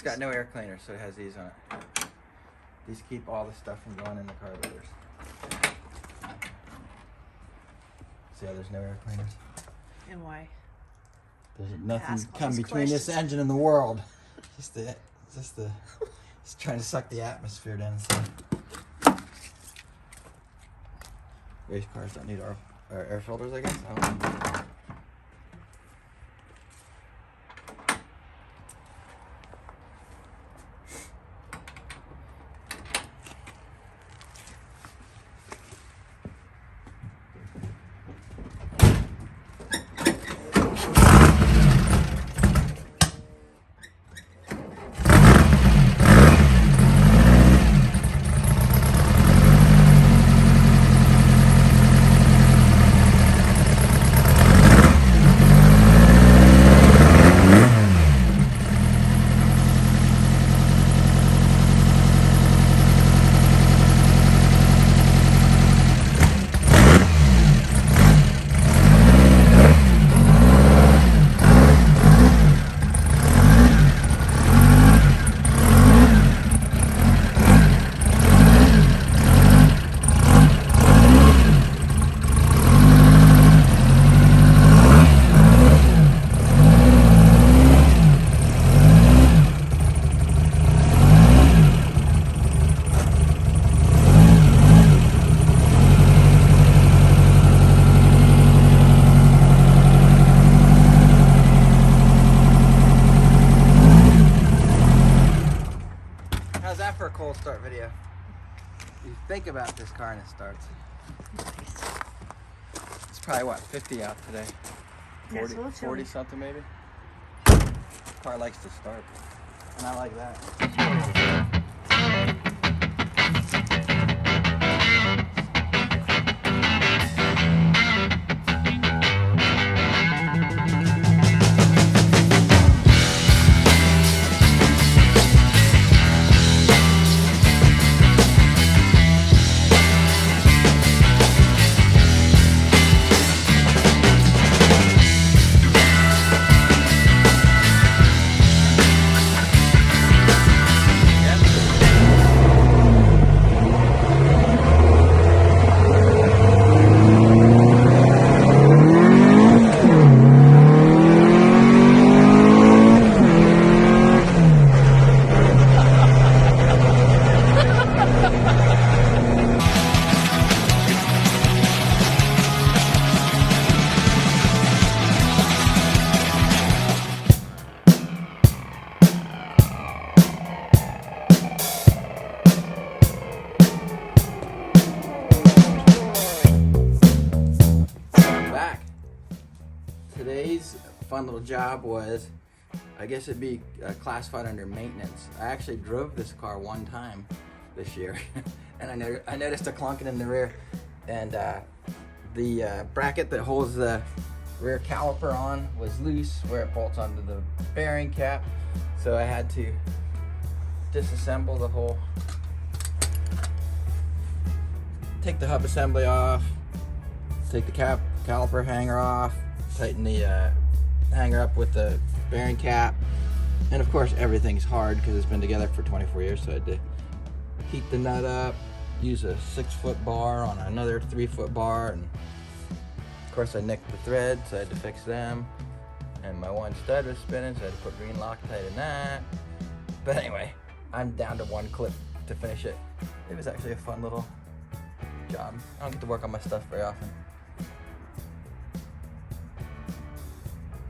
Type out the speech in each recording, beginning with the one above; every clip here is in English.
It's got no air cleaner, so it has these on it. These keep all the stuff from going in the carburetors. See how there's no air cleaners? And why? There's nothing come between this engine and the world. It's trying to suck the atmosphere down inside. Race cars don't need our air filters, I guess. I don't know. For a cold start video. You think about this car and it starts. Nice. It's probably what, 50 out today? 40, Yeah, 40 something maybe? Car likes to start. And I like that. Today's fun little job was, I guess it'd be classified under maintenance. I actually drove this car one time this year and I noticed a clunking in the rear, and the bracket that holds the rear caliper on was loose where it bolts onto the bearing cap, so I had to disassemble the whole, take the hub assembly off, take the caliper hanger off, tighten the hanger up with the bearing cap, and of course everything's hard because it's been together for 24 years, so I had to heat the nut up, use a 6-foot bar on another 3-foot bar, and of course I nicked the threads, so I had to fix them, and my one stud was spinning, so I had to put green Loctite in that. But anyway, I'm down to one clip to finish it. It was actually a fun little job. I don't get to work on my stuff very often.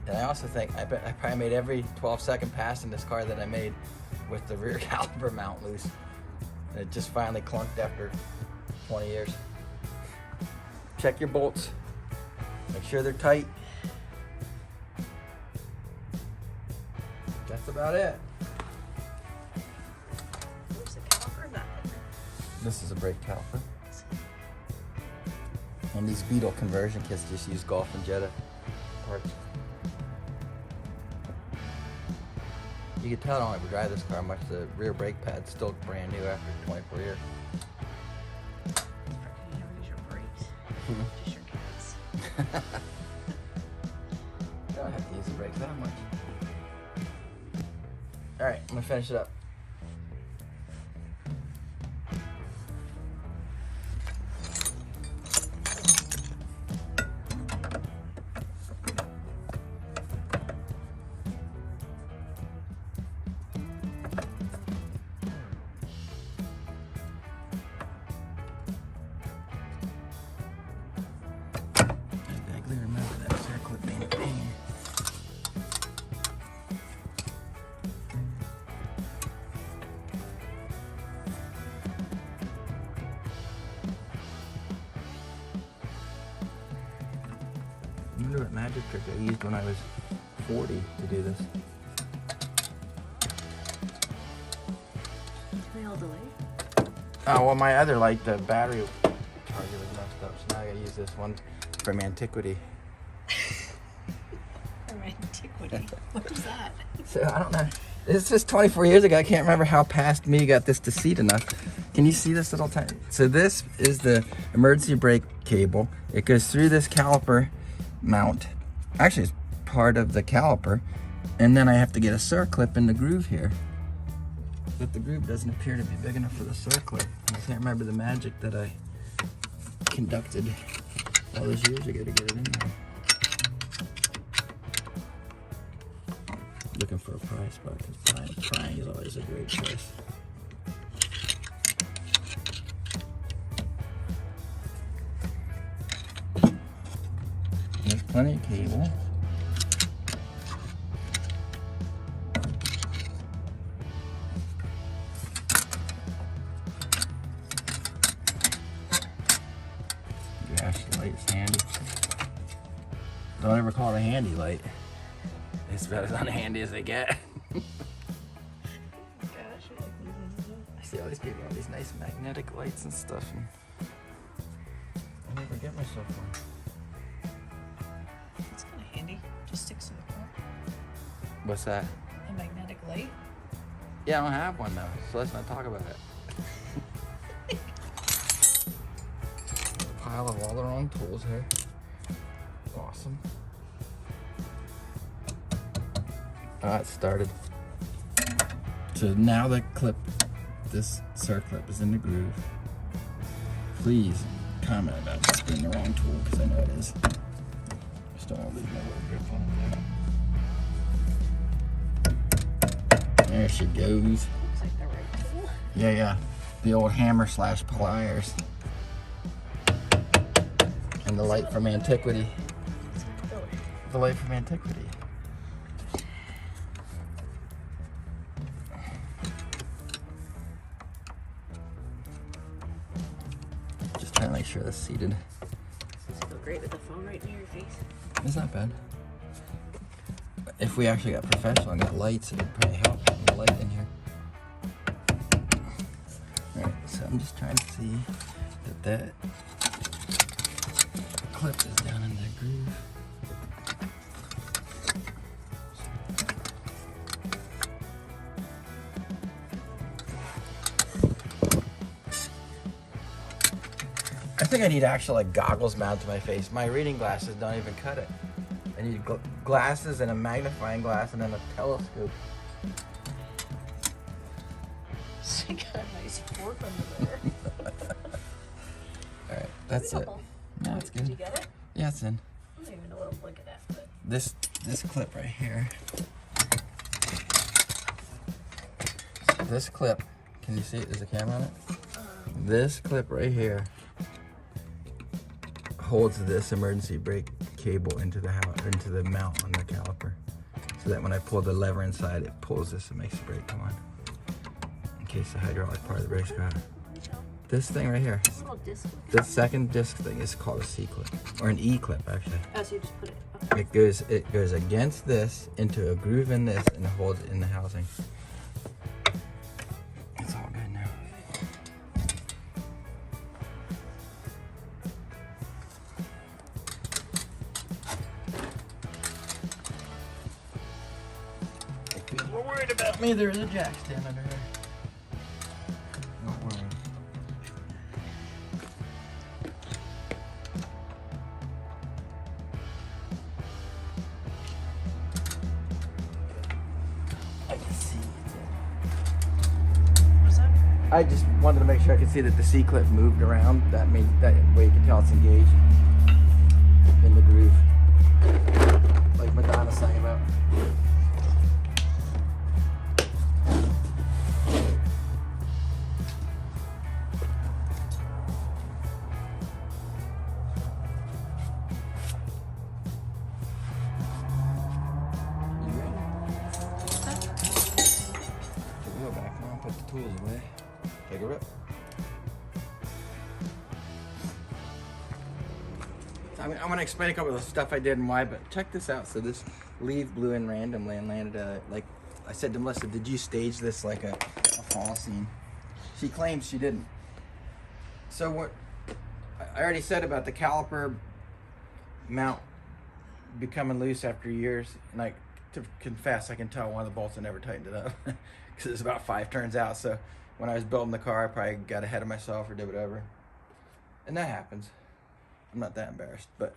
And I also think, I bet I probably made every 12-second pass in this car that I made with the rear caliper mount loose. And it just finally clunked after 20 years. Check your bolts. Make sure they're tight. That's about it. Where's the caliper? That one. This is a brake caliper. And these Beetle conversion kits just use Golf and Jetta parts. You can tell I don't ever drive this car how much the rear brake pad's still brand new after 24 years. You never use your brakes. Just your gas. I don't have to use the brakes that much. All right, I'm gonna finish it up. I vaguely remember that circle being a pain. I wonder what magic trick I used when I was 40 to do this. They all delay. Oh, well, my other light, the battery charger was messed up, so now I gotta use this one from antiquity. From antiquity. What is that? So, I don't know. This is 24 years ago. I can't remember how past me got this to seat enough. Can you see this little tiny? So this is the emergency brake cable. It goes through this caliper mount. Actually, it's part of the caliper. And then I have to get a circlip in the groove here. But the groove doesn't appear to be big enough for the circlip. I can't remember the magic that I conducted all those years ago to get it in there. Looking for a prize spot because prying is always a great choice. There's plenty of cable. Gosh, the light's handy. Don't ever call it a handy light. It's about as unhandy as they get. Gosh, I like losing I see all these people have these nice magnetic lights and stuff, and I never get myself one. It's kind of handy. Just sticks to the car. What's that? A magnetic light. Yeah, I don't have one though, so let's not talk about it. A pile of all the wrong tools here. Awesome. It started. So now the clip, this circlip is in the groove. Please comment about this being the wrong tool, because I know it is. Just don't want to leave my little grip on it there. There she goes. Looks like the right tool. Yeah. The old hammer / pliers. And the light from antiquity. The light from antiquity. Just trying to make sure that's seated. This feel great with the phone right near your face. It's not bad. If we actually got professional and got lights, it would probably help having the light in here. Alright, so I'm just trying to see that clip is down in the groove. I think I need actual like goggles mounted to my face. My reading glasses don't even cut it. I need glasses and a magnifying glass and then a telescope. So you got a nice fork under there. Alright, that's it. Beautiful. No, it's Did you good. get it? Yeah, it's in. I don't even know what to look at that, but This clip right here. This clip, can you see it? There's a camera on it? This clip right here holds this emergency brake cable into the mount on the caliper, so that when I pull the lever inside, it pulls this and makes the brake come on. In case the hydraulic part of the brake's got this thing right here. this little disc. The second disc thing is called a C clip, or an E clip actually. Oh, so you just put it up. It goes against this into a groove in this and holds it in the housing. It's all good now. If people were worried about me, there's a jack stand under there. Don't worry. I can see I just wanted to make sure I could see that the C-clip moved around. That way you can tell it's engaged in the groove, like Madonna sang about. You ready? Put the wheel back on, put the tools away. Take a rip. So I'm going to explain a couple of the stuff I did and why, but check this out. So this leaf blew in randomly and landed like I said to Melissa, did you stage this like a fall scene? She claims she didn't. So what I already said about the caliper mount becoming loose after years, and I to confess, I can tell one of the bolts I never tightened it up because it's about 5 turns out. So when I was building the car, I probably got ahead of myself or did whatever. And that happens. I'm not that embarrassed. But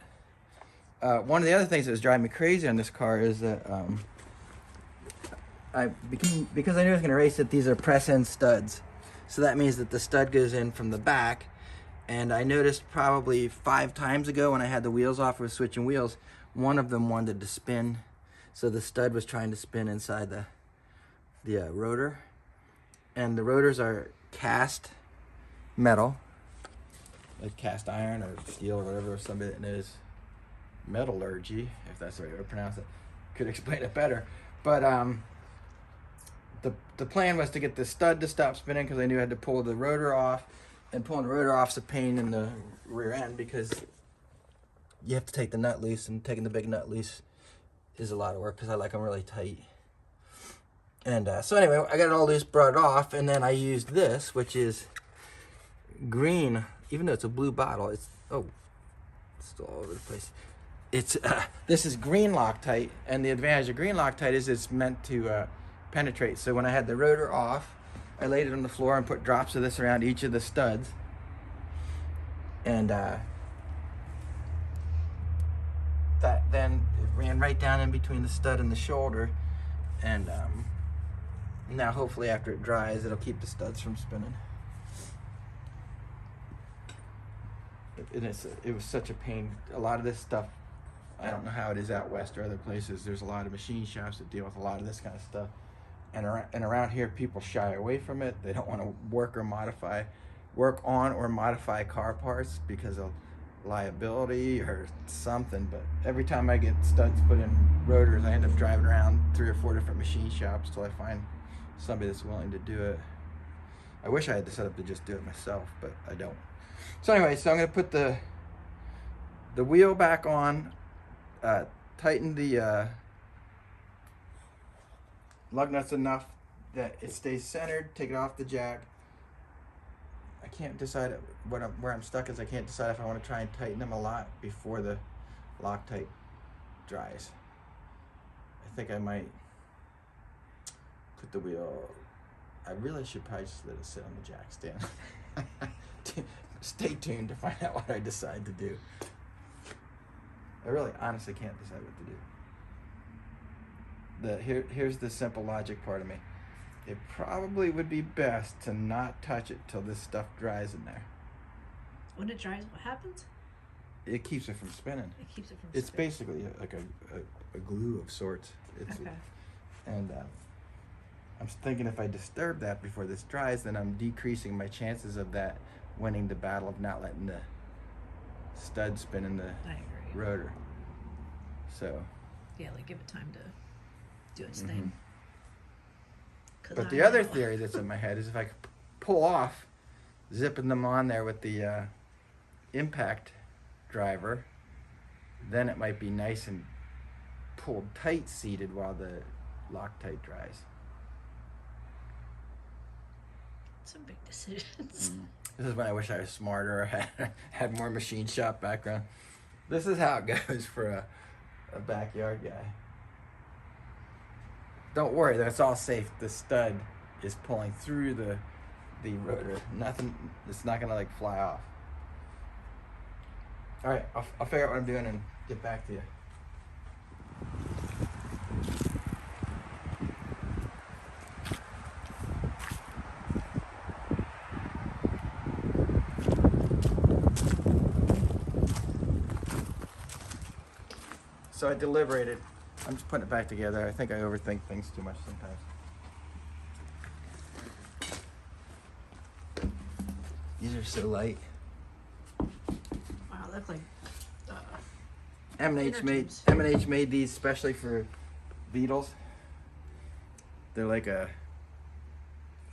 one of the other things that was driving me crazy on this car is that because I knew I was going to race it, these are press-in studs. So that means that the stud goes in from the back. And I noticed probably 5 times ago when I had the wheels off, I was switching wheels, one of them wanted to spin. So the stud was trying to spin inside the rotor. And the rotors are cast metal, like cast iron or steel or whatever, somebody that knows metallurgy, if that's the right way to pronounce it, could explain it better. But the plan was to get the stud to stop spinning because I knew I had to pull the rotor off, and pulling the rotor off is a pain in the rear end because you have to take the nut loose, and taking the big nut loose is a lot of work because I like them really tight. And so anyway, I got it all loose, brought it off, and then I used this, which is green, even though it's a blue bottle. It's still all over the place. It's this is green Loctite, and the advantage of green Loctite is it's meant to penetrate. So when I had the rotor off, I laid it on the floor and put drops of this around each of the studs, and that then it ran right down in between the stud and the shoulder, and now hopefully after it dries it'll keep the studs from spinning. It was such a pain. A lot of this stuff, I don't know how it is out west or other places, there's a lot of machine shops that deal with a lot of this kind of stuff, and around here people shy away from it. They don't want to work on or modify car parts because of liability or something. But every time I get studs put in rotors, I end up driving around 3 or 4 different machine shops till I find somebody that's willing to do it. I wish I had the setup to just do it myself, but I don't. So anyway, so I'm going to put the wheel back on, tighten the lug nuts enough that it stays centered, take it off the jack. I can't decide where I'm stuck is I can't decide if I want to try and tighten them a lot before the Loctite dries. I think I might put the wheel, I really should probably just let it sit on the jack stand. Stay tuned to find out what I decide to do. I really honestly can't decide what to do. Here's the simple logic part of me. It probably would be best to not touch it till this stuff dries in there. When it dries, what happens? It keeps it from spinning. It keeps it from It's spinning. basically like a glue of sorts. Okay. And I'm thinking if I disturb that before this dries, then I'm decreasing my chances of that winning the battle of not letting the stud spin in the I agree. rotor. So. Yeah, like give it time to do its Mhm. thing. But the other theory that's in my head is if I could pull off zipping them on there with the impact driver, then it might be nice and pulled tight seated while the Loctite dries. Some big decisions. This is when I wish I was smarter or had more machine shop background. This is how it goes for a backyard guy. Don't worry, that's all safe. The stud is pulling through the rotor. Nothing, it's not gonna like fly off. All right, I'll figure out what I'm doing and get back to you. So I deliberated. I'm just putting it back together. I think I overthink things too much sometimes. These are so light. Wow, they look like M&H made these especially for Beetles. They're like a,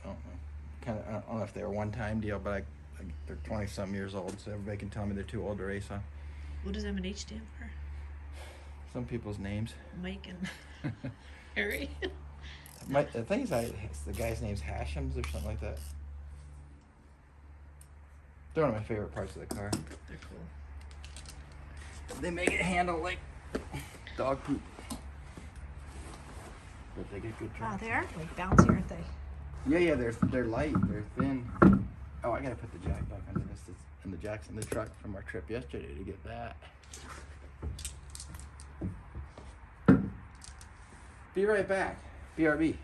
I don't know, I don't know if they're a one-time deal, but they're 20-something years old, so everybody can tell me they're too old to race on. What does M&H stand for? Some people's names. Mike and Harry. I think the guy's name's Hashims or something like that. They're one of my favorite parts of the car. They're cool. They make it handle like dog poop. But they get good Wow, traction. they are like bouncy, aren't they? Yeah, they're light, they're thin. Oh, I gotta put the jack back under this. It's in the jack's in the truck from our trip yesterday to get that. Be right back. BRB.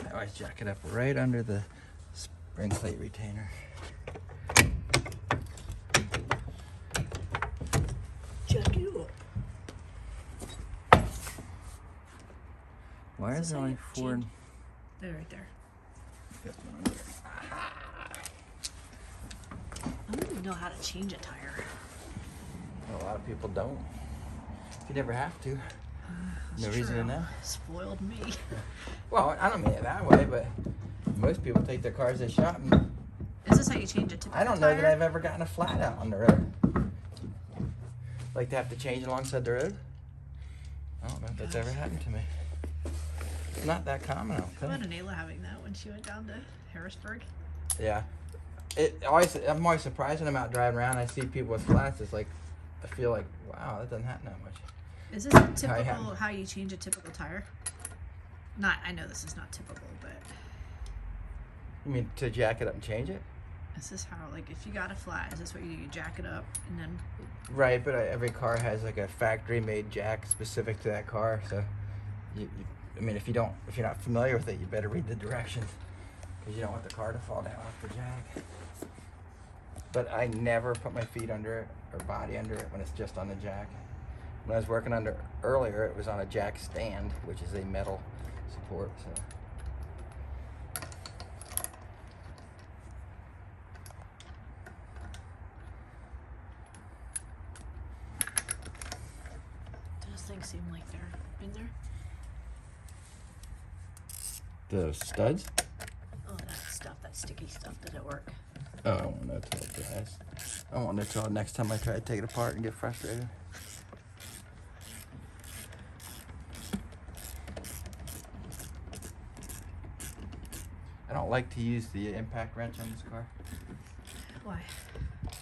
I always jack it up right under the spring plate retainer. Jack you up. Why is there only four? They're right there. Fifth one under there. I don't even know how to change a tire. Well, a lot of people don't. If you never have to, no That's reason to true. know. Spoiled me. Well, I don't mean it that way, but most people take their cars they shop and Is this how you change a typical I don't know tire? that I've ever gotten a flat out on the road. Like to have to change alongside the road? I don't know if that's ever happened to me. It's not that common, I don't I remember think. Nayla having that when she went down to Harrisburg. Yeah. I'm always surprised when I'm out driving around. I see people with flats. It's like I feel like, wow, that doesn't happen that much. Is this typical how you change a typical tire? Not, I know this is not typical, but You mean to jack it up and change it? is this how, like, if you got a flat, is this what you do? You jack it up and then Right, but every car has like a factory-made jack specific to that car. So, I mean, if you're not familiar with it, you better read the directions because you don't want the car to fall down off the jack. But I never put my feet under it or body under it when it's just on the jack. When I was working under earlier, it was on a jack stand, which is a metal support. So. those things seem like they're in there. The studs? Oh, that stuff, that sticky stuff, did it work? Oh, I won't know till it dries. I won't know till next time I try to take it apart and get frustrated. I don't like to use the impact wrench on this car. Why?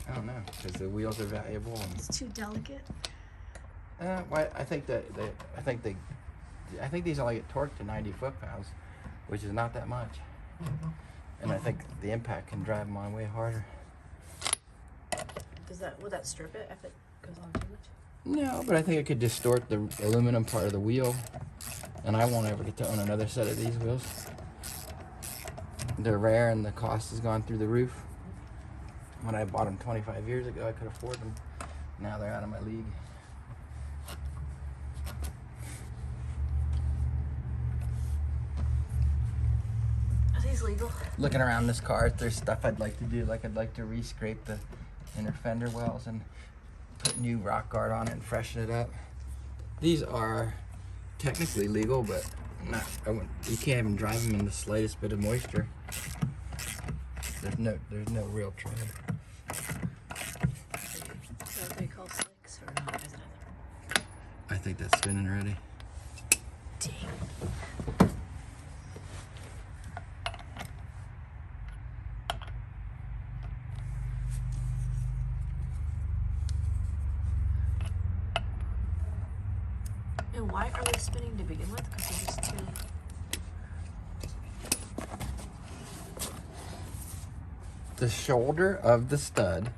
I don't know, because the wheels are valuable. And, It's too delicate. why? I think these only get torqued to 90 foot-pounds, which is not that much. And I think the impact can drive them on way harder. Would that strip it if it goes on too much? No, but I think it could distort the aluminum part of the wheel, and I won't ever get to own another set of these wheels. They're rare, and the cost has gone through the roof. When I bought them 25 years ago, I could afford them. Now they're out of my league. Are these legal? Looking around this car, there's stuff I'd like to do. Like I'd like to re-scrape the inner fender wells and put new rock guard on it and freshen it up. These are technically legal, but you can't even drive them in the slightest bit of moisture. There's no real tread. Is that what they call slicks or not? Is it I think that's spinning already. dang? And why are they spinning to begin with? Because they're just too. The shoulder of the stud,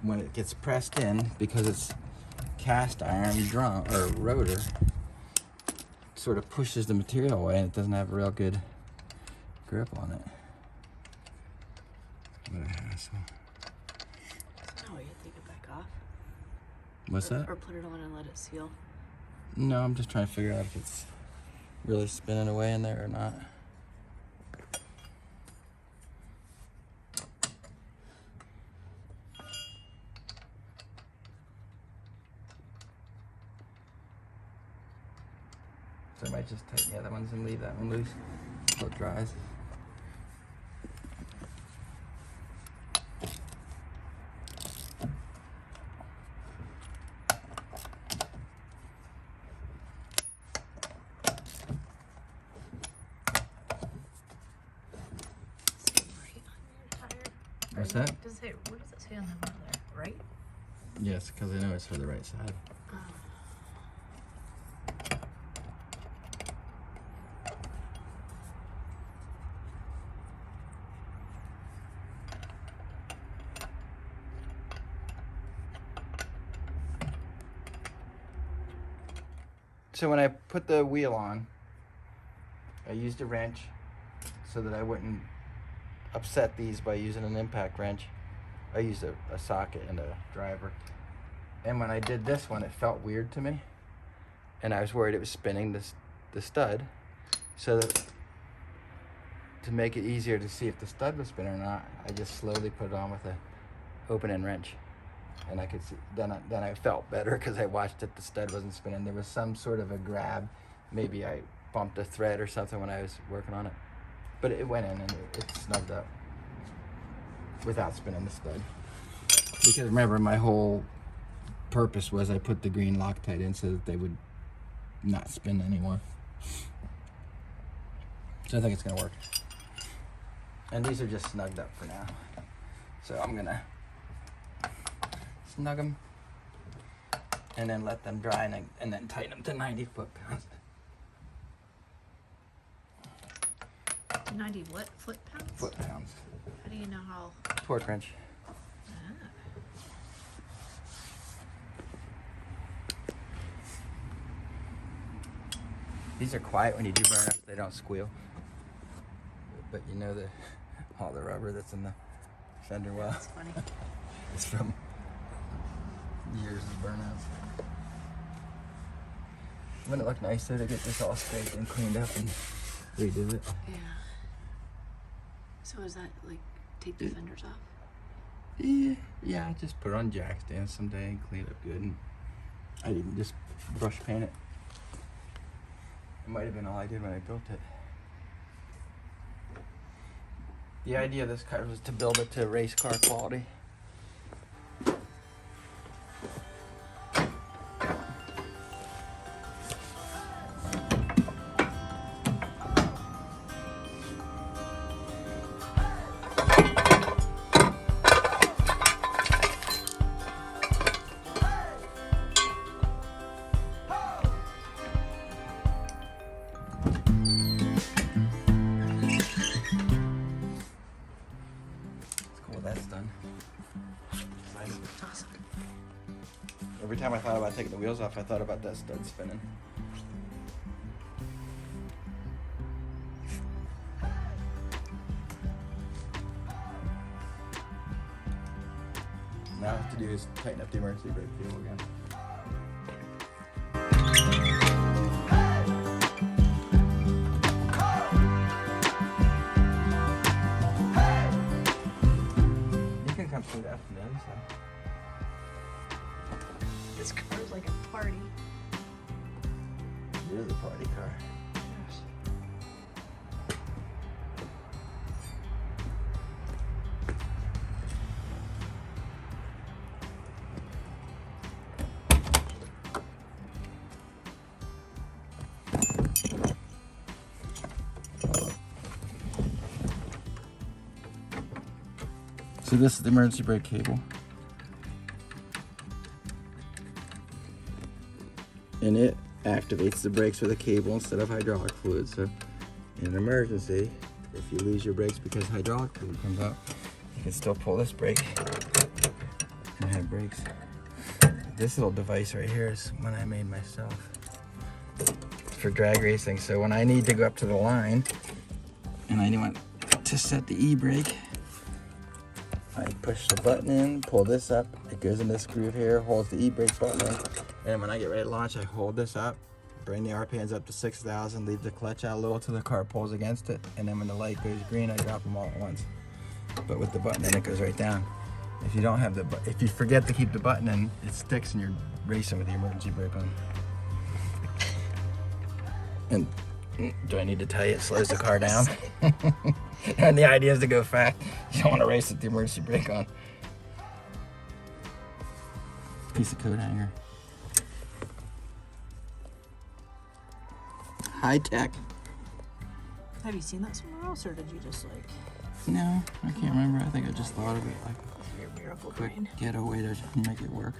when it gets pressed in, because it's cast iron drum or rotor, sort of pushes the material away and it doesn't have a real good grip on it. What a hassle. No, you take it back off. What's that? Or put it on and let it seal. No, I'm just trying to figure out if it's really spinning away in there or not. So I might just tighten the other ones and leave that one loose until it dries. What's that? What does it say on the middle there? Right? Yes, because I know it's for the right side. Oh. So when I put the wheel on, I used a wrench so that I wouldn't upset these by using an impact wrench. I used a socket and a driver. And when I did this one, it felt weird to me. And I was worried it was spinning the stud. So that to make it easier to see if the stud was spinning or not, I just slowly put it on with a open-end wrench. And I could see, then I felt better because I watched that the stud wasn't spinning. There was some sort of a grab. Maybe I bumped a thread or something when I was working on it. But it went in and it snugged up without spinning the stud. Because remember, my whole purpose was I put the green Loctite in so that they would not spin anymore. So I think it's gonna work. And these are just snugged up for now. So I'm gonna snug them and then let them dry and then tighten them to 90 foot-pounds. 90 what? Foot-pounds? Foot-pounds. How do you know how? Torque wrench. Ah. These are quiet when you do burn up, they don't squeal. But you know all the rubber that's in the fender well. That's funny. It's from years of burnouts. Wouldn't it look nice though to get this all scraped and cleaned up and redo it? Yeah. So is that like take the fenders off? Yeah, I just put it on jack stands someday and clean it up good. And I didn't just brush paint it. It might have been all I did when I built it. The idea of this car was to build it to race car quality. That's done. Awesome. Every time I thought about taking the wheels off, I thought about that stud spinning. Now all I have to do is tighten up the emergency brake cable again. Come through that from the other side. This car is like a party. It is a party car. So this is the emergency brake cable. And it activates the brakes with a cable instead of hydraulic fluid. So in an emergency, if you lose your brakes because hydraulic fluid comes out, you can still pull this brake and have brakes. This little device right here is one I made myself for drag racing. So when I need to go up to the line and I want to set the e-brake, I push the button in, pull this up, it goes in this groove here, holds the e-brake button in, and when I get ready to launch, I hold this up, bring the RPMs up to 6,000, leave the clutch out a little till the car pulls against it, and then when the light goes green, I drop them all at once. But with the button in, it goes right down. If you don't have the, if you forget to keep the button in, it sticks and you're racing with the emergency brake on. And do I need to tell you, it slows the car down? And the idea is to go fast. You don't want to race with the emergency brake on. Piece of coat hanger. High tech. Have you seen that somewhere else, or did you just like? No, I can't remember. I think I just thought of it like Your miracle quick brain. getaway to make it work.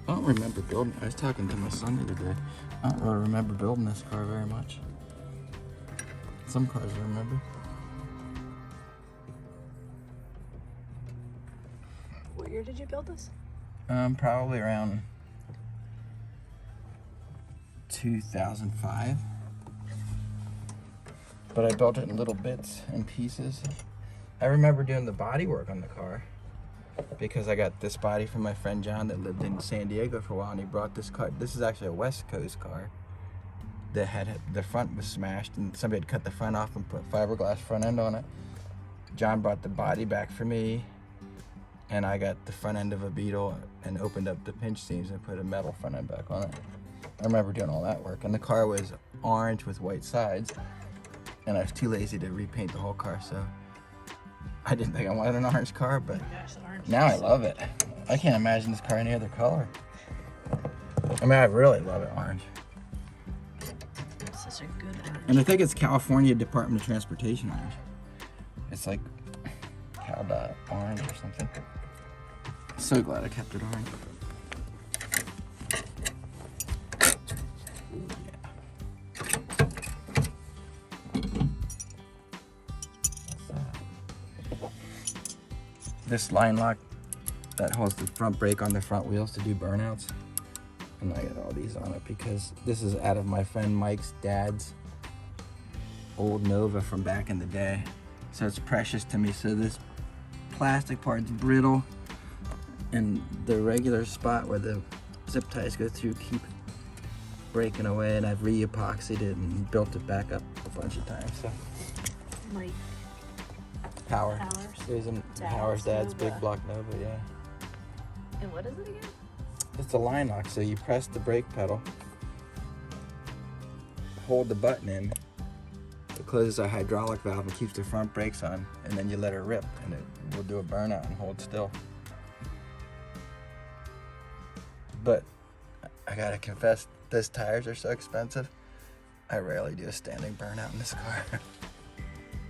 I don't remember building. I was talking to my son the other day. I don't really remember building this car very much. Some cars I remember. What year did you build this? Probably around 2005. But I built it in little bits and pieces. I remember doing the body work on the car because I got this body from my friend John that lived in San Diego for a while, and he brought this car. This is actually a West Coast car that had, the front was smashed and somebody had cut the front off and put fiberglass front end on it. John brought the body back for me, and I got the front end of a Beetle and opened up the pinch seams and put a metal front end back on it. I remember doing all that work, and the car was orange with white sides, and I was too lazy to repaint the whole car, so I didn't think I wanted an orange car, but now I love it. I can't imagine this car any other color. I mean, I really love it orange. It's such a good orange. And I think it's California Department of Transportation orange. It's like Cal dot orange or something. So glad I kept it orange. Ooh, yeah. This line lock that holds the front brake on the front wheels to do burnouts. And I got all these on it because this is out of my friend Mike's dad's old Nova from back in the day. So it's precious to me. So this plastic part's brittle, and the regular spot where the zip ties go through keep breaking away, and I've re-epoxied it and built it back up a bunch of times. So Like Power. Powers. It was in Dad's Howard's dad's Nova. big block Nova, yeah. And what is it again? It's a line lock, so you press the brake pedal, hold the button in, it closes a hydraulic valve and keeps the front brakes on, and then you let it rip and it will do a burnout and hold still. But I gotta confess, those tires are so expensive, I rarely do a standing burnout in this car.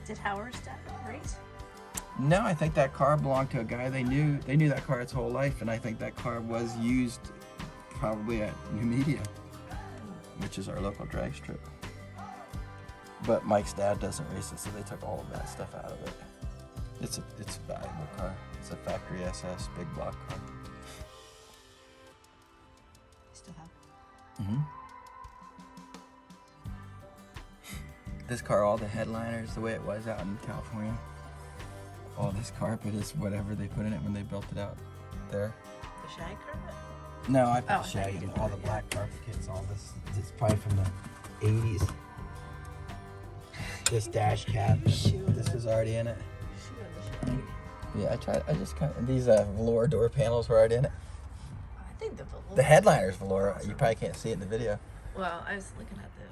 Did Howard's dad race? No, I think that car belonged to a guy they knew that car its whole life, and I think that car was used probably at New Media, which is our local drag strip. But Mike's dad doesn't race it, so they took all of that stuff out of it. It's a valuable car. It's a factory SS big block car. Still have. Mm-hmm. This car, all the headliners, the way it was out in California. All this carpet is whatever they put in it when they built it out there. The shag carpet? No, I put Oh, shag you in did all that, the yeah. black carpet kits, all this. It's probably from the 80s. This dash cap, this was already in it. Yeah, I just kind of, these velour door panels were already in it. I think the velour. The headliner's velour, you probably can't see it in the video. Well, I was looking at the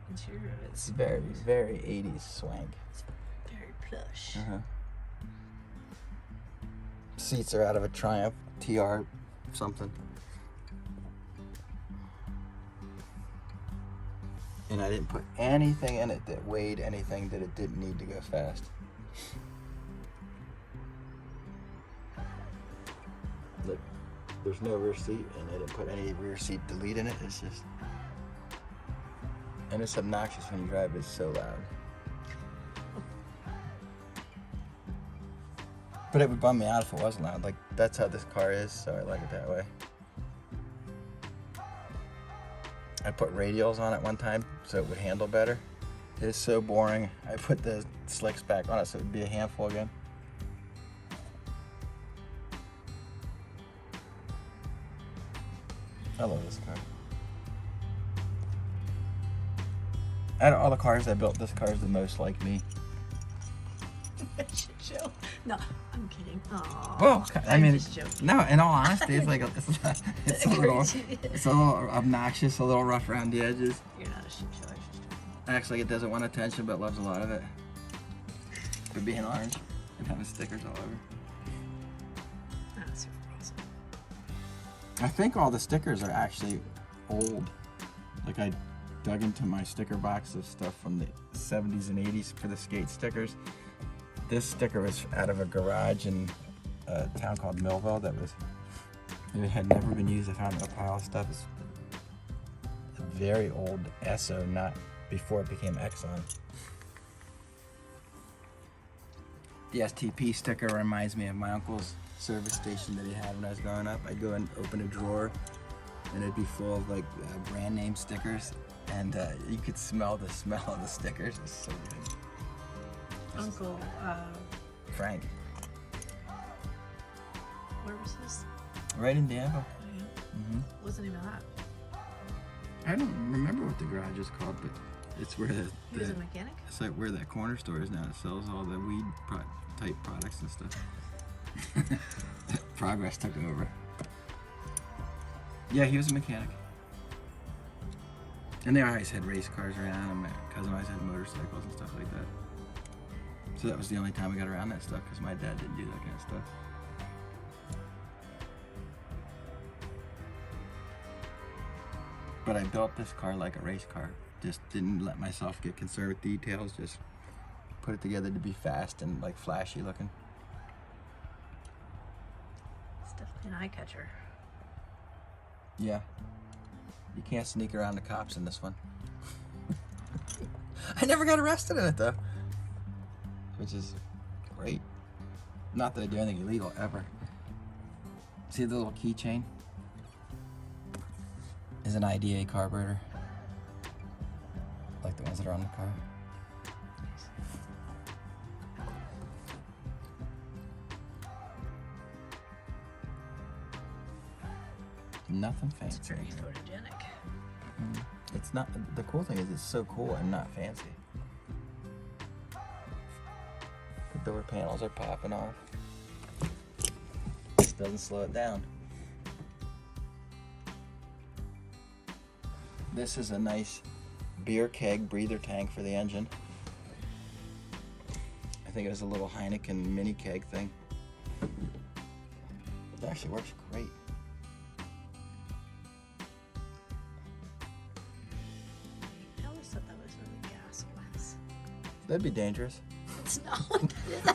interior of it. It's very, very 80s swank. It's very plush. Seats are out of a Triumph TR something. And I didn't put anything in it that weighed anything that it didn't need to go fast. Look, there's no rear seat, and I didn't put any rear seat delete in it. It's just, and it's obnoxious when you drive. It's so loud. But it would bum me out if it wasn't loud. Like, that's how this car is, so I like it that way. I put radials on it one time so it would handle better. It is so boring. I put the slicks back on it so it would be a handful again. I love this car. Out of all the cars I built, this car is the most like me. Shit show. No, I'm kidding. Aww, Well, I mean, just joking. no. In all honesty, it's like it's a little obnoxious, a little rough around the edges. You're not a shit show. I was just joking. Actually, it doesn't want attention, but loves a lot of it. For being orange and having stickers all over. That's super awesome. I think all the stickers are actually old. Like I dug into my sticker box of stuff from the 70s and 80s for the skate stickers. This sticker was out of a garage in a town called Millville it had never been used. I found a pile of stuff. It's a very old Esso, not before it became Exxon. The STP sticker reminds me of my uncle's service station that he had when I was growing up. I'd go and open a drawer and it'd be full of like brand name stickers, and you could smell the smell of the stickers. It's so good. Uncle, Frank. where was this? Right in Danville. Oh, yeah. Mm-hmm. What's the name of that? I don't remember what the garage is called, but it's where He was a mechanic? it's like where that corner store is now. It sells all the weed type products and stuff. Progress took over. Yeah, he was a mechanic. And they always had race cars around, and my cousin always had motorcycles and stuff like that. So that was the only time I got around that stuff, because my dad didn't do that kind of stuff. But I built this car like a race car. Just didn't let myself get concerned with details, just put it together to be fast and like flashy looking. It's definitely an eye catcher. Yeah. You can't sneak around the cops in this one. I never got arrested in it though, which is great. Not that I do anything illegal ever. See the little keychain? Is an IDA carburetor, like the ones that are on the car. Nothing fancy. It's very photogenic. It's not. The cool thing is it's so cool and not fancy. The door panels are popping off. Doesn't slow it down. This is a nice beer keg breather tank for the engine. I think it was a little Heineken mini keg thing. It actually works great. I always thought that was where the gas was. That'd be dangerous. It's not.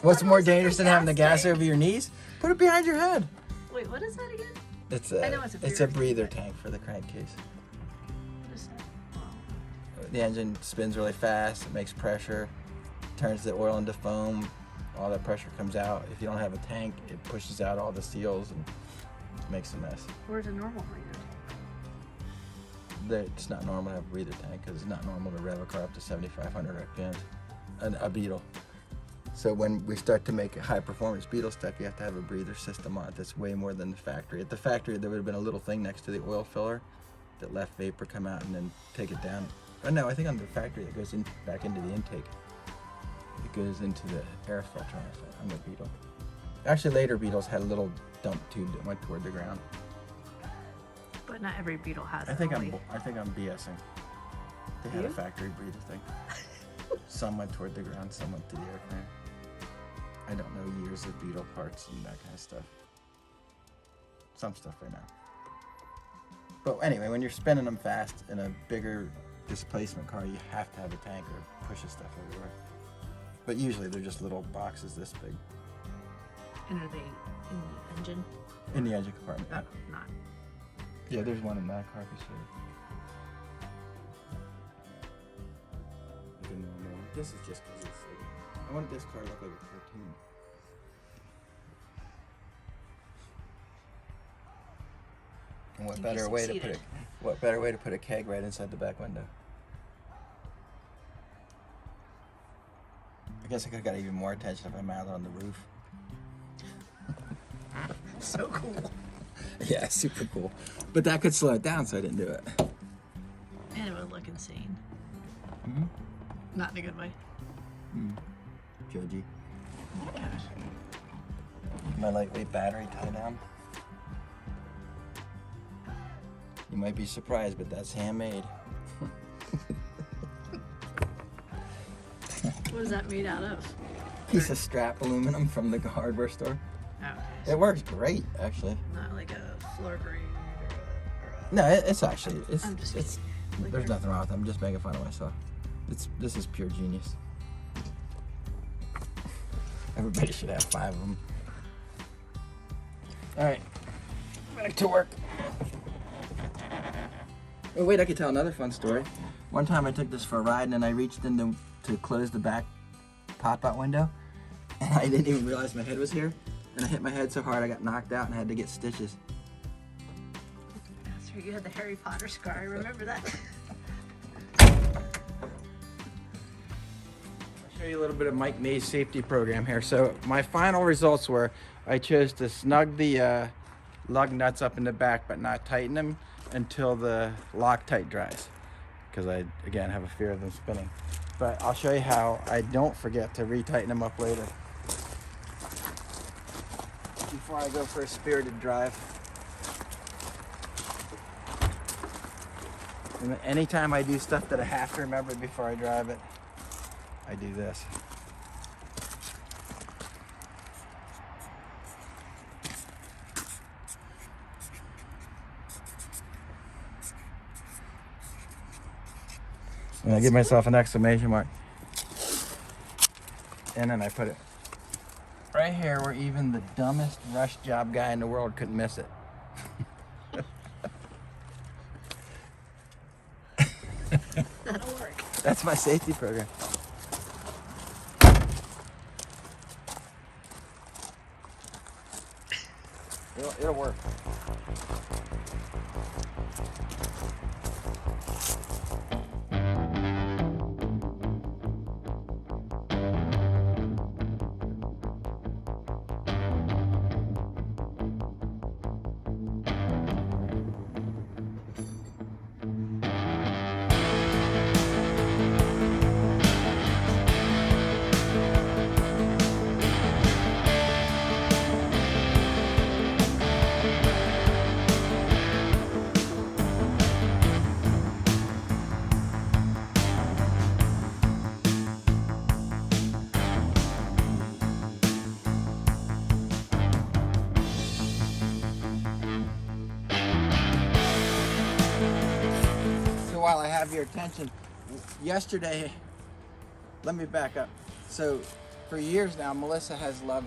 What's more dangerous than having the gas over your knees? Put it behind your head. Wait, what is that again? It's I know it's a breather tank for the crankcase. What is that? Oh. The engine spins really fast, it makes pressure, turns the oil into foam, all that pressure comes out. If you don't have a tank, it pushes out all the seals and makes a mess. Where's a normal breather tank? It's not normal to have a breather tank because it's not normal to rev a car up to 7,500 RPMs. A Beetle. So when we start to make a high performance Beetle stuff, you have to have a breather system on it that's way more than the factory. At the factory, there would have been a little thing next to the oil filler that let vapor come out and then take it down. Oh no, I think on the factory it goes in back into the intake. It goes into the air filter on the Beetle. Actually, later Beetles had a little dump tube that went toward the ground. But not every Beetle has I think it. I'm BSing. They had a factory breather thing. Some went toward the ground, some went to the air cleaner. I don't know years of Beetle parts and that kind of stuff. Some stuff I know. But anyway, when you're spinning them fast in a bigger displacement car, you have to have a tank or pushes stuff everywhere. But usually they're just little boxes this big. And are they in the engine? In the engine compartment. Oh, not. Yeah, there's one in that car for sure. This is just because it's like, I wanted this car to look like a cartoon. And what better way to put a keg right inside the back window? I guess I could have got even more attention if I mounted it on the roof. So cool. Yeah, super cool. But that could slow it down, so I didn't do it. And it would look insane. Mm-hmm. Not in a good way. Judgy. Oh my gosh. My lightweight battery tie down. You might be surprised, but that's handmade. What is that made out of? Piece of strap aluminum from the hardware store. Oh, okay. It works great, actually. Not like a floor grade or a... No, it's actually I'm just it's kidding. there's nothing wrong with it. I'm just making fun of myself. This is pure genius. Everybody should have 5 of them. All right, back to work. Oh wait, I could tell another fun story. One time I took this for a ride and then I reached in to close the back pop-out window, and I didn't even realize my head was here. And I hit my head so hard I got knocked out and had to get stitches. That's right, you had the Harry Potter scar. I remember that. I'll show you a little bit of Mike May's safety program here. So my final results were I chose to snug the lug nuts up in the back but not tighten them until the Loctite dries, because I, again, have a fear of them spinning. But I'll show you how I don't forget to retighten them up later, before I go for a spirited drive. And anytime I do stuff that I have to remember before I drive it, I do this. And I give myself an exclamation mark. And then I put it right here where even the dumbest rush job guy in the world couldn't miss it. That'll work. That's my safety program. It'll work. While I have your attention, yesterday, let me back up. So for years now, Melissa has loved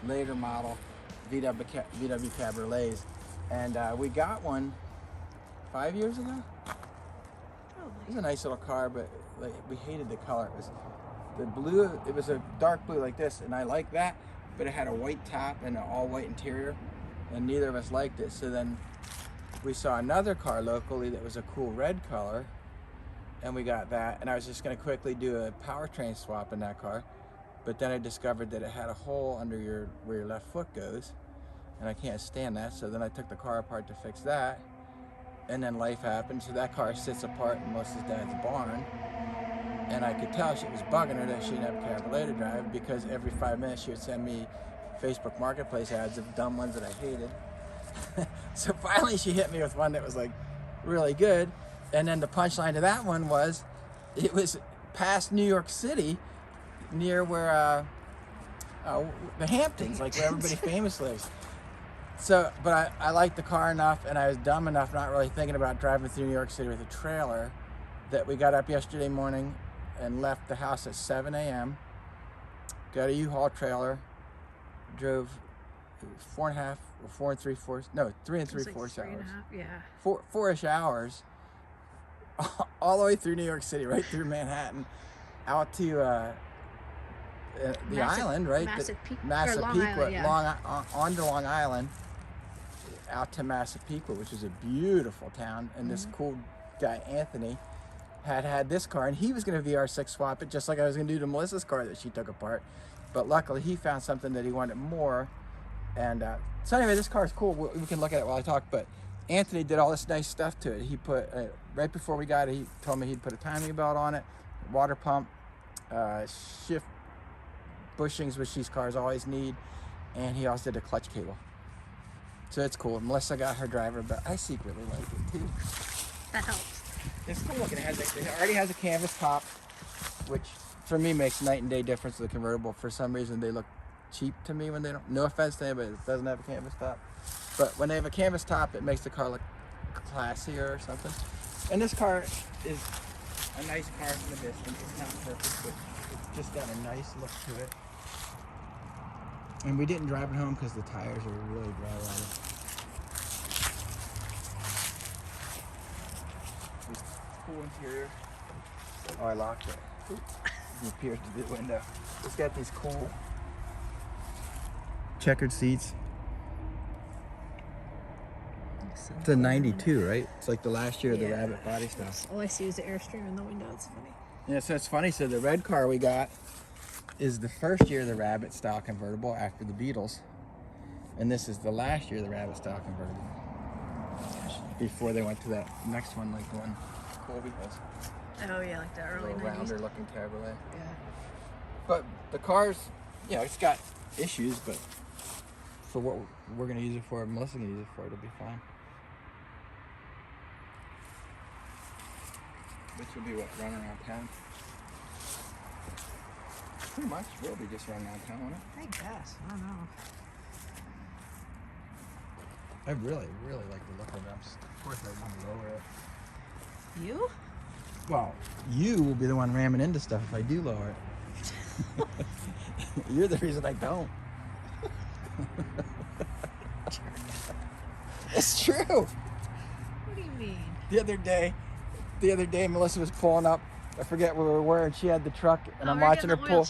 later model VW Cabriolets, and we got one 5 years ago. It was a nice little car, but like, we hated the color. It was the blue. It was a dark blue like this, and I liked that, but it had a white top and an all white interior, and neither of us liked it. So then we saw another car locally that was a cool red color, and we got that. And I was just going to quickly do a powertrain swap in that car, but then I discovered that it had a hole under where your left foot goes, and I can't stand that. So then I took the car apart to fix that, and then life happened. So that car sits apart in Melissa's dad's barn, and I could tell she was bugging her that she didn't have a Cabriolet to drive, because every 5 minutes she would send me Facebook Marketplace ads of dumb ones that I hated. So finally she hit me with one that was like really good, and then the punchline to that one was it was past New York City, near where the Hamptons, like where everybody famous lives. So, but I liked the car enough, and I was dumb enough, not really thinking about driving through New York City with a trailer, that we got up yesterday morning and left the house at 7 a.m. Got a U-Haul trailer, drove 4.5 or 3 and 3/4 hours. 3.5, yeah. 4-ish hours, all the way through New York City, right through Manhattan, out to the island, right? Massapequa, Massapequa, Long Island, yeah. onto Long Island. out to Massapequa, which is a beautiful town, and this cool guy Anthony had this car, and he was going to VR6 swap it just like I was going to do to Melissa's car that she took apart. But luckily he found something that he wanted more. And so anyway, this car is cool. We can look at it while I talk, but Anthony did all this nice stuff to it. He put, right before we got it, he told me he'd put a timing belt on it, water pump, shift bushings, which these cars always need, and he also did a clutch cable. So it's cool. Melissa got her driver, but I secretly like it too. That helps. It's cool looking. It already has a canvas top, which for me makes night and day difference to the convertible. For some reason, they look cheap to me when they don't. No offense to anybody that doesn't have a canvas top, but when they have a canvas top, it makes the car look classier or something. And this car is a nice car from the distance. It's not perfect, but it's just got a nice look to it. And we didn't drive it home because the tires are really dry rotted. This cool interior. Oh, I locked it. It appears to be the window. It's got these cool checkered seats. It's a 92, right? It's like the last year of the Rabbit body style. All I see is the Airstream in the window. It's funny. Yeah, so it's funny. So the red car we got is the first year of the Rabbit style convertible after the Beetles, and this is the last year of the Rabbit style convertible before they went to that next one, like the one Colby has. Oh yeah, like the early 90s. Rounder looking Cabriolet. Yeah. But the car's, yeah, it's got issues, but for what we're gonna use it for, Melissa's gonna use it for, it'll be fine. Which will be what, running around town? Pretty much will be just running around town, won't it? I guess. I don't know. I really, really like the look of them. Of course, I want to lower it. You? Well, you will be the one ramming into stuff if I do lower it. You're the reason I don't. It's true. What do you mean? The other day, Melissa was pulling up. I forget where we were, and she had the truck, and I'm watching her pull.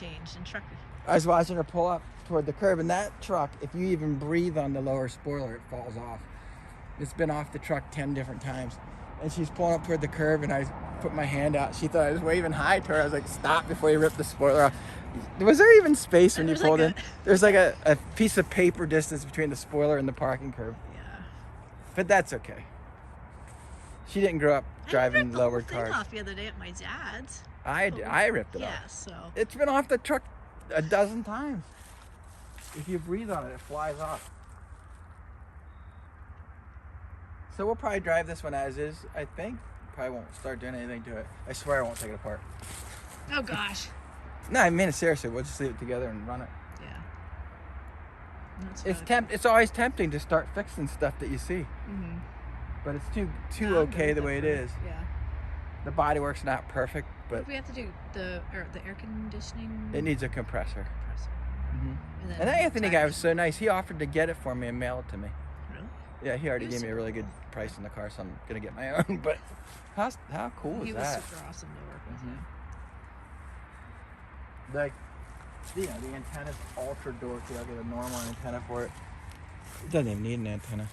I was watching her pull up toward the curb, and that truck, if you even breathe on the lower spoiler, it falls off. It's been off the truck 10 different times. And she's pulling up toward the curb, and I put my hand out. She thought I was waving hi to her. I was like, stop before you rip the spoiler off. Was there even space when you pulled in? There's like a piece of paper distance between the spoiler and the parking curb. Yeah. But that's okay. She didn't grow up driving lowered cars. I ripped the whole thing off the other day at my dad's. I ripped it off. Yeah, so. It's been off the truck a dozen times. If you breathe on it, it flies off. So we'll probably drive this one as is, I think. Probably won't start doing anything to it. I swear I won't take it apart. Oh gosh. No, I mean it seriously. We'll just leave it together and run it. Yeah. It's always tempting to start fixing stuff that you see. Mm-hmm. But it's too okay the way it is. Yeah. The bodywork's not perfect, What but do we have to do? The air conditioning? it needs a compressor. Mm-hmm. And that Anthony guy was so nice. He offered to get it for me and mail it to me. Really? Yeah, he already He was gave me a really good price on the car, so I'm gonna get my own. But how cool is He was that? super awesome to work with. Mm-hmm. Like, the antenna's ultra dorky. I'll get a normal antenna for it. It doesn't even need an antenna.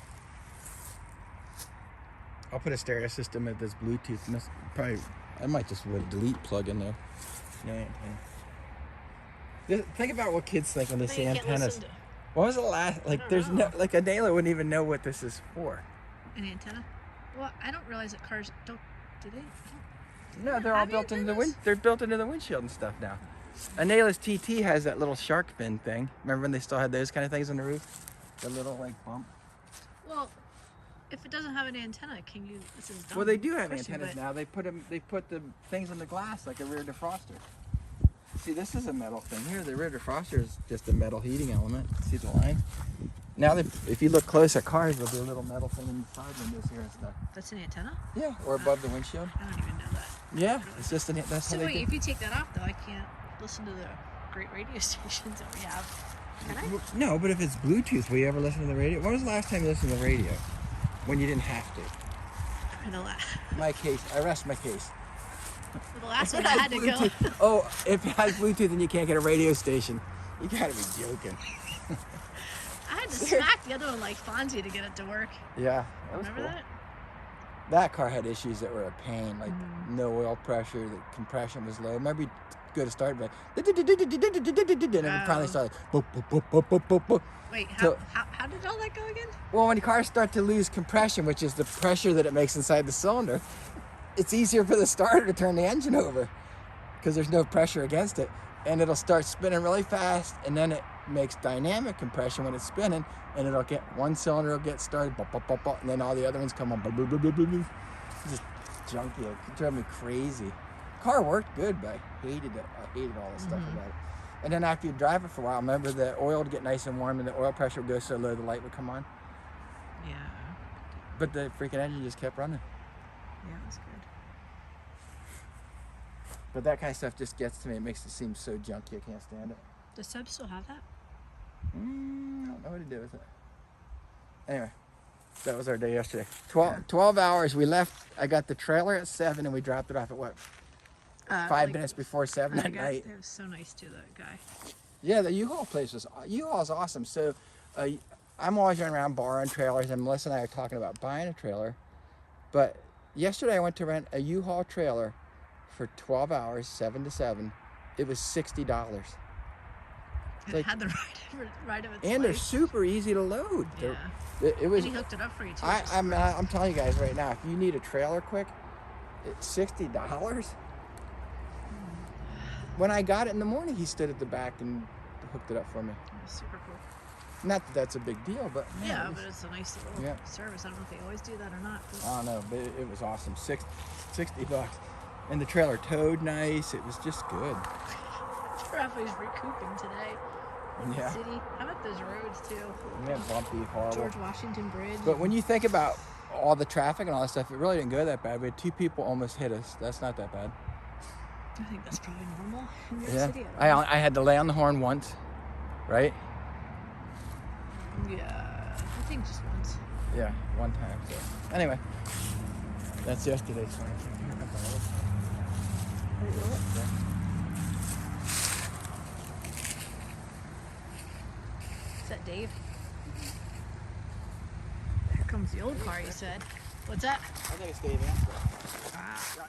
I'll put a stereo system at this Bluetooth, and I might just put a delete plug in there. No antenna. Think about what kids think when they see antennas. When was the last, like, there's no, like, a Nayla wouldn't even know what this is for. An antenna? Well, I don't realize that cars don't, do they? No, they're all built into the they're built into the windshield and stuff now. A Nayla's TT has that little shark fin thing. Remember when they still had those kind of things on the roof? The little, like, bump. Well, if it doesn't have an antenna, can you, this is dumb. Well, they do have antennas now. They put the things in the glass like a rear defroster. See, this is a metal thing here. The rear defroster is just a metal heating element. See the line? Now, if you look close at cars, there'll be a little metal thing in the side windows here and stuff. That's an antenna? Yeah, or above the windshield. I don't even know that. Yeah, it's just that's how So they wait, do. if you take that off though, I can't listen to the great radio stations that we have. Can I? No, but if it's Bluetooth, will you ever listen to the radio? When was the last time you listened to the radio? When you didn't have to? I know that. My case. I rest my case. Well, the last one I had to go. Oh, if it has Bluetooth and you can't get a radio station, you gotta be joking. I had to smacked the other one like Fonzie to get it to work. Yeah, that was Remember cool. that? That car had issues that were a pain, like no oil pressure, the compression was low. Remember, you go to start, like, and then finally started. Boop, boop, boop, boop, boop, boop, boop. Wait, So- how did all that go again? Well, when the cars start to lose compression, which is the pressure that it makes inside the cylinder, it's easier for the starter to turn the engine over because there's no pressure against it, and it'll start spinning really fast, and then it makes dynamic compression when it's spinning, and it'll get one cylinder will get started, bop, bop, bop, bop, and then all the other ones come on. Bop, bop, bop, bop, bop. It's just junky. It drove me crazy. Car worked good, but I hated it. I hated all the stuff about it. And then after you drive it for a while, remember the oil would get nice and warm, and the oil pressure would go so low the light would come on. Yeah. But the freaking engine just kept running. Yeah, that's good. But that kind of stuff just gets to me. It makes it seem so junky. I can't stand it. Does Seb still have that? I don't know what to do with it. Anyway, that was our day yesterday. 12 hours. We left. I got the trailer at 7, and we dropped it off at what? 5 minutes before 7 at night. It was so nice to that guy. Yeah, the U-Haul place was. U-Haul's awesome. So, I'm always running around borrowing trailers, and Melissa and I are talking about buying a trailer. But yesterday I went to rent a U-Haul trailer for 12 hours, 7 to 7. It was $60. It had the right of its And they're life. super easy to load. Yeah. It was. And he hooked it up for you too. I'm telling you guys right now, if you need a trailer quick, it's $60. When I got it in the morning, he stood at the back and hooked it up for me. It was super cool. Not that that's a big deal, but man, Yeah, it was- but it's a nice little Yeah. service. I don't know if they always do that or not. But I don't know, but it was awesome. $60, and the trailer towed nice. It was just good. Rafa's recouping today. In Yeah. the city. How about those roads too? Yeah, bumpy, horrible. George Washington Bridge. But when you think about all the traffic and all that stuff, it really didn't go that bad. We had 2 people almost hit us. That's not that bad. I think that's probably normal in New York Yeah, City. I had to lay on the horn once, right? Yeah, I think just once. Yeah, one time. So anyway, that's yesterday's one. Is that Dave? Here comes the old car, you said. What's that? I think it's Dave Ansel. Ah.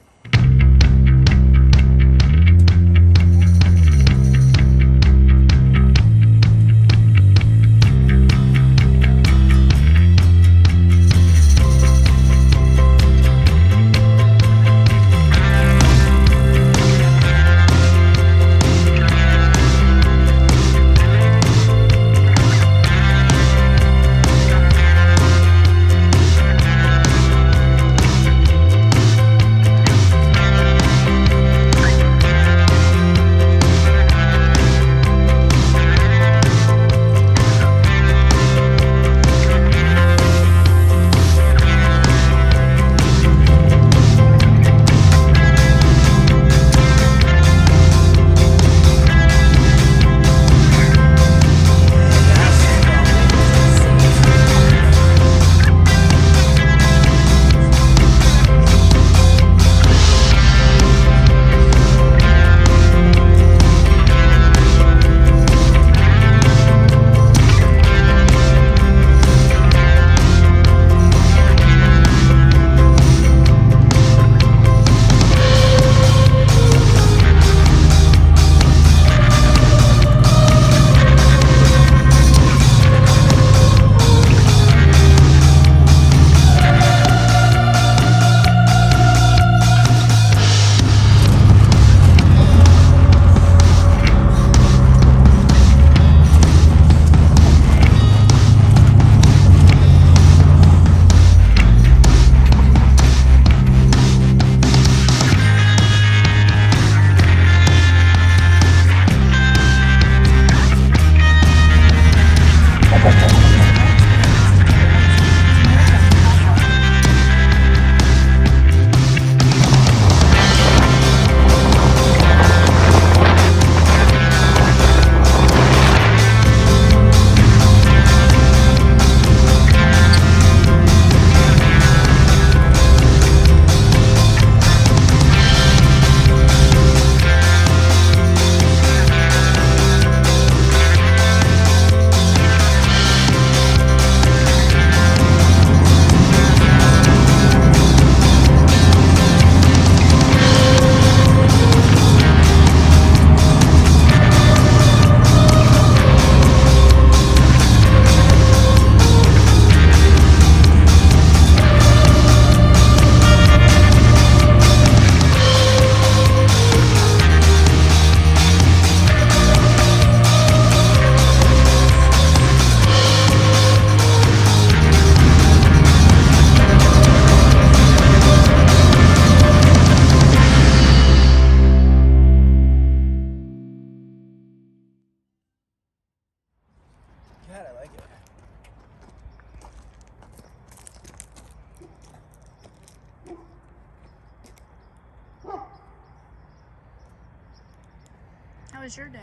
How was your day?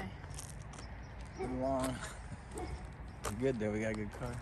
Long. We're good though. We got a good car.